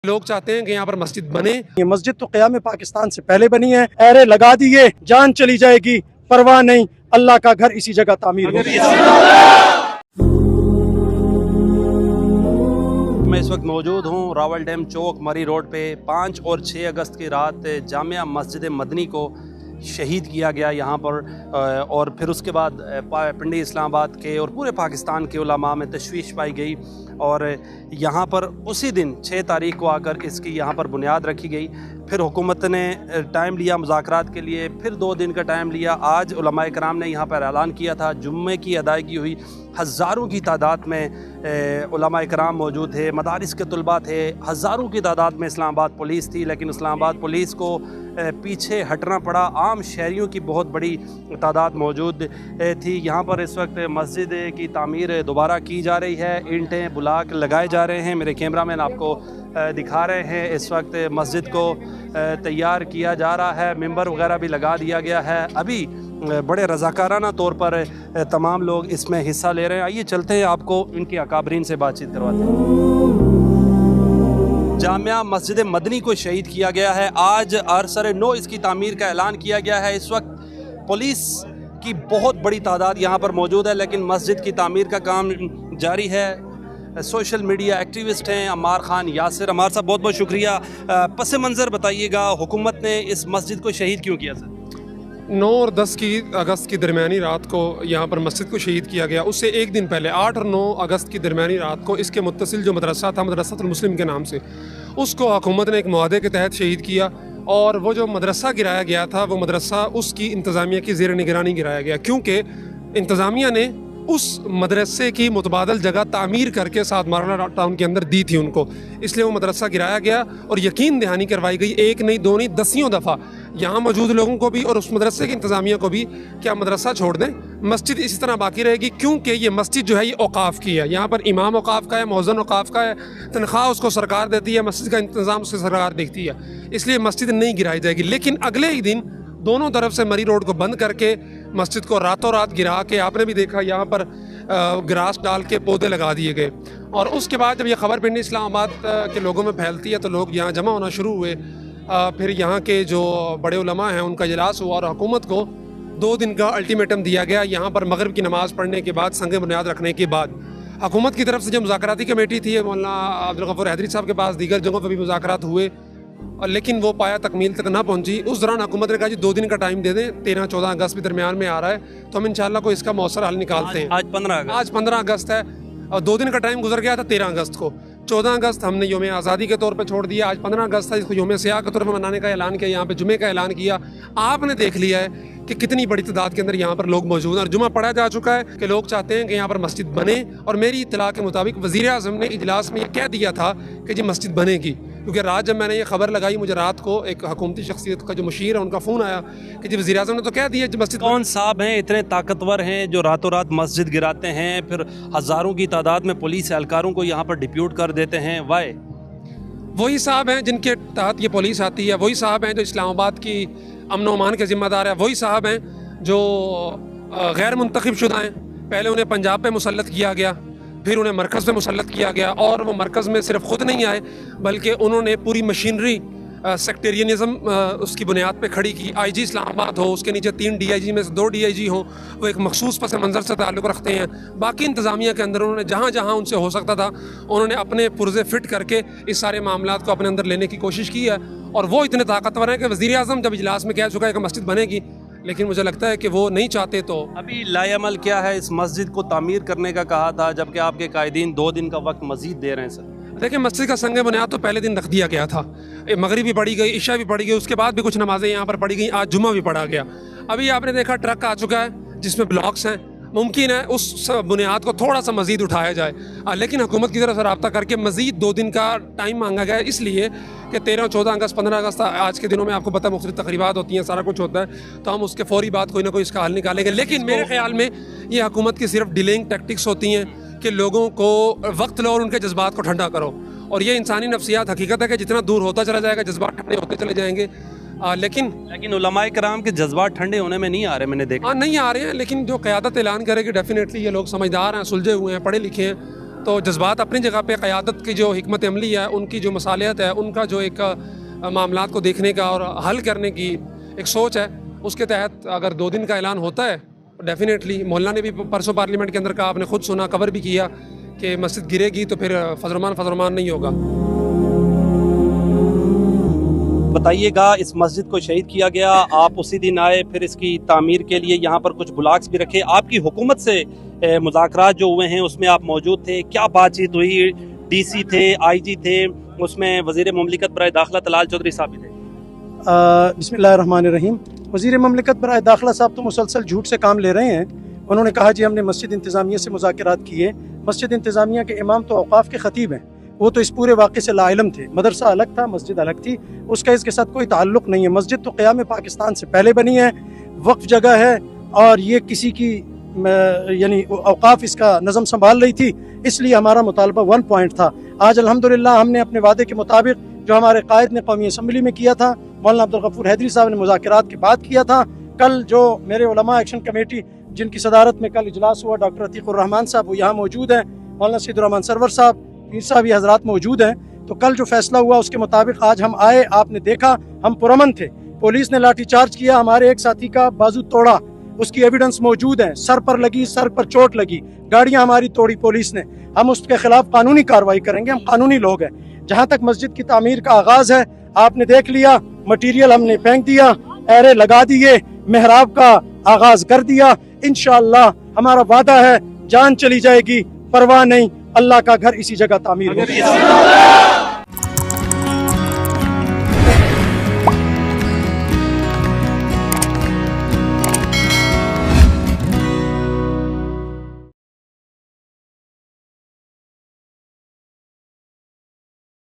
लोग चाहते हैं कि यहाँ पर मस्जिद बने। ये मस्जिद तो क़याम पाकिस्तान से पहले बनी है। ऐरे लगा दिए, जान चली जाएगी, परवाह नहीं, अल्लाह का घर इसी जगह तामीर होगा। मैं इस वक्त मौजूद हूँ रावलडैम चौक मरी रोड पे। 5 और 6 अगस्त की रात जामिया मस्जिद मदनी को शहीद किया गया यहाँ पर, और फिर उसके बाद पिंडी इस्लामाबाद के और पूरे पाकिस्तान के उलमा में तशवीश पाई गई और यहाँ पर उसी दिन 6 तारीख को आकर इसकी यहाँ पर बुनियाद रखी गई। फिर हुकूमत ने टाइम लिया मुज़ाकरात के लिए, फिर 2 दिन का टाइम लिया। आज उलमाए कराम ने यहाँ पर ऐलान किया था, जुम्मे की अदायगी हुई, हज़ारों की तादाद में उलमाए कराम मौजूद थे, मदारिस के तलबा थे, हज़ारों की तादाद में इस्लामाबाद पुलिस थी। लेकिन इस्लामाबाद पुलिस को पीछे हटना पड़ा। आम शहरियों की बहुत बड़ी तादाद मौजूद थी। यहाँ पर इस वक्त मस्जिद की तामीर दोबारा की जा रही है, ईंटें बुलाक लगाए जा रहे हैं। मेरे कैमरामैन आपको दिखा रहे हैं, इस वक्त मस्जिद को तैयार किया जा रहा है, मिंबर वगैरह भी लगा दिया गया है। अभी बड़े रज़ाकाराना तौर पर तमाम लोग इसमें हिस्सा ले रहे हैं। आइए चलते हैं, आपको इनके अकाबरीन से बातचीत करवाते हैं। जामिया मस्जिद मदनी को शहीद किया गया है। आज अरसर 9 इसकी तामीर का ऐलान किया गया है। इस वक्त पुलिस की बहुत बड़ी तादाद यहाँ पर मौजूद है, लेकिन मस्जिद की तामीर का काम जारी है। सोशल मीडिया एक्टिविस्ट हैं अम्मार खान यासिर। अम्मार साहब, बहुत बहुत शुक्रिया। पस मंज़र बताइएगा, हुकूमत ने इस मस्जिद को शहीद क्यों किया सर? 9 और 10 अगस्त की दरमियानी रात को यहाँ पर मस्जिद को शहीद किया गया। उससे एक दिन पहले 8 और 9 अगस्त की दरमियानी रात को इसके मुत्तसिल जो मदरसा था, मदरसातुल मुस्लिम के नाम से, उसको हुकूमत ने एक मुआहदे के तहत शहीद किया। और वो जो मदरसा गिराया गया था, वो मदरसा उसकी इंतज़ामिया की ज़ेर निगरानी गिराया गया, क्योंकि इंतज़ामिया ने उस मदरसे की मुतबादल जगह तामीर करके साथ माराना टाउन के अंदर दी थी उनको, इसलिए वो मदरसा गिराया गया और यकीन दहानी करवाई गई, 1 नहीं 2 नहीं 10 दफ़ा यहाँ मौजूद लोगों को भी और उस मदरसे की इंतज़ामिया को भी, क्या मदरसा छोड़ दें, मस्जिद इसी तरह बाकी रहेगी। क्योंकि ये मस्जिद जो है ये औकाफ़ की है, यहाँ पर इमाम औकाफ़ का है, मौज़न औकाफ़ का है, तनख्वाह उसको सरकार देती है, मस्जिद का इंतज़ाम उससे सरकार देखती है, इसलिए मस्जिद नहीं गिराई जाएगी। लेकिन अगले ही दिन दोनों तरफ से मरी रोड को बंद करके मस्जिद को रातों रात गिरा के, आपने भी देखा यहाँ पर ग्रास डाल के पौधे लगा दिए गए। और उसके बाद जब ये खबर पिंडी इस्लामाबाद के लोगों में फैलती है तो लोग यहाँ जमा होना शुरू हुए। फिर यहाँ के जो बड़े उलमा हैं उनका इजलास हुआ और हुकूमत को 2 दिन का अल्टीमेटम दिया गया। यहाँ पर मगरिब की नमाज़ पढ़ने के बाद, संग बुनियाद रखने के बाद, हुकूमत की तरफ से जो मुज़ाकराती कमेटी थी, मौलाना अब्दुल गफूर हैदरी साहब के पास, दीगर जगहों पर भी मुज़ाकरात हुए, और लेकिन वो पाया तकमील तक ना पहुंची। उस दौरान हुकूमत ने कहा जी 2 दिन का टाइम दे दें, 13-14 अगस्त भी दरमियान में आ रहा है, तो हम इंशाल्लाह को इसका मौसर हल निकालते हैं। आज 15 अगस्त है और 2 दिन का टाइम गुजर गया था 13 अगस्त को। 14 अगस्त हमने योम आज़ादी के तौर पे छोड़ दिया, आज 15 अगस्त था, इसको योम सियाह के तौर पर मनाने का ऐलान किया, यहाँ पे जुमे का ऐलान किया। आपने देख लिया है कि कितनी बड़ी तादाद के अंदर यहाँ पर लोग मौजूद हैं और जुमा पढ़ा जा चुका है कि लोग चाहते हैं कि यहाँ पर मस्जिद बने। और मेरी इत्तला के मुताबिक वज़ीर आज़म ने इजलास में ये कह दिया था कि जी मस्जिद बनेगी, क्योंकि रात जब मैंने ये खबर लगाई, मुझे रात को एक हुकूमती शख्सियत का जो मुशीर है उनका फ़ोन आया कि जी वज़ीर आज़म ने तो कह दिया जी मस्जिद। कौन साहब हैं इतने ताकतवर हैं जो रातों रात मस्जिद गिराते हैं, फिर हज़ारों की तादाद में पुलिस एहलकारों को यहाँ पर डिप्यूट कर देते हैं? वाई वही साहब हैं जिनके तहत ये पुलिस आती है, वही साहब हैं जो इस्लामाबाद की अमन व अमान के ज़िम्मेदार है, वही साहब हैं जो गैर मुंतखब शुदा हैं। पहले उन्हें पंजाब पे मुसल्लत किया गया, फिर उन्हें मरकज़ में मुसल्लत किया गया, और वो मरकज़ में सिर्फ ख़ुद नहीं आए बल्कि उन्होंने पूरी मशीनरी सेक्टेरियनिज़म उसकी बुनियाद पे खड़ी की। IG इस्लामाबाद हो, उसके नीचे 3 DIG में से 2 DIG हों, वो एक मखसूस पस मंज़र से ताल्लुक़ रखते हैं। बाकी इंतज़ामिया के अंदर उन्होंने जहाँ जहाँ उनसे हो सकता था उन्होंने अपने पुर्ज़े फ़िट करके इस सारे मामलात को अपने अंदर लेने की कोशिश की है। और वो इतने ताकतवर हैं कि वज़ीर आज़म जब इजलास में कह चुका है कि मस्जिद बनेगी, लेकिन मुझे लगता है कि वो नहीं चाहते। तो अभी लाएअमल क्या है, इस मस्जिद को तामीर करने का कहा था, जबकि आपके कायदीन 2 दिन का वक्त मज़ीद दे रहे हैं सर। देखिए, मस्जिद का संग बुनियाद तो पहले दिन रख दिया गया था, मगरिब भी पढ़ी गई, इशा भी पढ़ी गई, उसके बाद भी कुछ नमाज़ें यहाँ पर पढ़ी गई, आज जुमा भी पढ़ा गया। अभी आपने देखा ट्रक आ चुका है जिसमें ब्लॉक्स हैं, मुमकिन है उस बुनियाद को थोड़ा सा मज़ीद उठाया जाए, लेकिन हुकूमत की तरफ से रब्ता करके मज़ीद 2 दिन का टाइम मांगा गया है, इसलिए कि 13, 14 अगस्त, 15 अगस्त आज के दिनों में आपको पता है मुख्तलिफ तक़रीबात होती हैं, सारा कुछ होता है, तो हम उसके फौरी बाद कोई ना कोई इसका हल निकालेंगे। लेकिन मेरे ख्याल में ये हुकूमत की सिर्फ डिलेइंग टैक्टिक्स होती हैं कि लोगों को वक्त लो और उनके जज्बात को ठंडा करो, और ये इंसानी नफ्सियात हकीकत है कि जितना दूर होता चला जाएगा जज्बात ठंडे होते चले जाएंगे। लेकिन उलमाए कराम के जज्बात ठंडे होने में नहीं आ रहे, मैंने देखा। नहीं आ रहे हैं, लेकिन जो क़यादत ऐलान करेगी डेफिनेटली ये लोग समझदार हैं, सुलझे हुए हैं, पढ़े लिखे हैं, तो जज्बात अपनी जगह पे, क़यादत की जो हिकमत अमली है, उनकी जो मसालियत है, उनका जो एक मामलात को देखने का और हल करने की एक सोच है, उसके तहत अगर 2 दिन का ऐलान होता है डेफिनेटली, मोहल्ला ने भी परसों पार्लियामेंट के अंदर कहा, आपने खुद सुना, कवर भी किया कि मस्जिद गिरेगी तो फिर फजरमान नहीं होगा। बताइएगा, इस मस्जिद को शहीद किया गया, आप उसी दिन आए, फिर इसकी तामीर के लिए यहाँ पर कुछ ब्लॉक्स भी रखे, आपकी हुकूमत से मुज़ाकरात जो हुए हैं उसमें आप मौजूद थे, क्या बातचीत हुई? DC थे, IG थे, उसमें वज़ीर मुमलिकत बराए दाखिला तलाल चौधरी साहब भी थे। बिस्मिल्लाहिर्रहमानिर्रहीम। वज़ीर मुमलिकत बराए दाखिला साहब तो मुसलसल झूठ से काम ले रहे हैं। उन्होंने कहा जी हमने मस्जिद इंतज़ामिया से मुज़ाकरात किए। मस्जिद इंतज़ामिया के इमाम तो औक़ाफ़ के ख़तीब हैं, वो तो इस पूरे वाक़े से लाइलम थे। मदरसा अलग था, मस्जिद अलग थी, उसका इसके साथ कोई ताल्लुक़ नहीं है। मस्जिद तो क़याम पाकिस्तान से पहले बनी है, वक्फ़ जगह है, और ये किसी की यानी औक़ाफ़ इसका नज़म संभाल रही थी, इसलिए हमारा मुतालबा 1 पॉइंट था। आज अल्हम्दुलिल्लाह हमने अपने वादे के मुताबिक जो हमारे कायद ने कौमी असम्बली में किया था, मौलाना अब्दुल गफूर हैदरी साहब ने मुज़ाकरात के बाद किया था। कल जो मेरे उलमा एक्शन कमेटी जिनकी सदारत में कल इजलास हुआ, डॉक्टर अतीकुर रहमान साहब वो यहाँ मौजूद हैं, मौलाना सैयदुर रहमान सरवर साहब, पीर साहब, ये हजरात मौजूद हैं। तो कल जो फैसला हुआ उसके मुताबिक आज हम आए, आपने देखा हम पुरअमन थे। पुलिस ने लाठी चार्ज किया, हमारे एक साथी का बाजू तोड़ा, उसकी एविडेंस मौजूद है, सर पर लगी, सर पर चोट लगी, गाड़ियां हमारी तोड़ी पुलिस ने। हम उसके खिलाफ कानूनी कार्रवाई करेंगे, हम कानूनी लोग हैं। जहाँ तक मस्जिद की तामीर का आगाज है, आपने देख लिया, मटीरियल हमने फेंक दिया, एरे लगा दिए, मेहराब का आगाज कर दिया। इंशाअल्लाह हमारा वादा है, जान चली जाएगी परवाह नहीं, अल्लाह का घर इसी जगह तामीर होगा।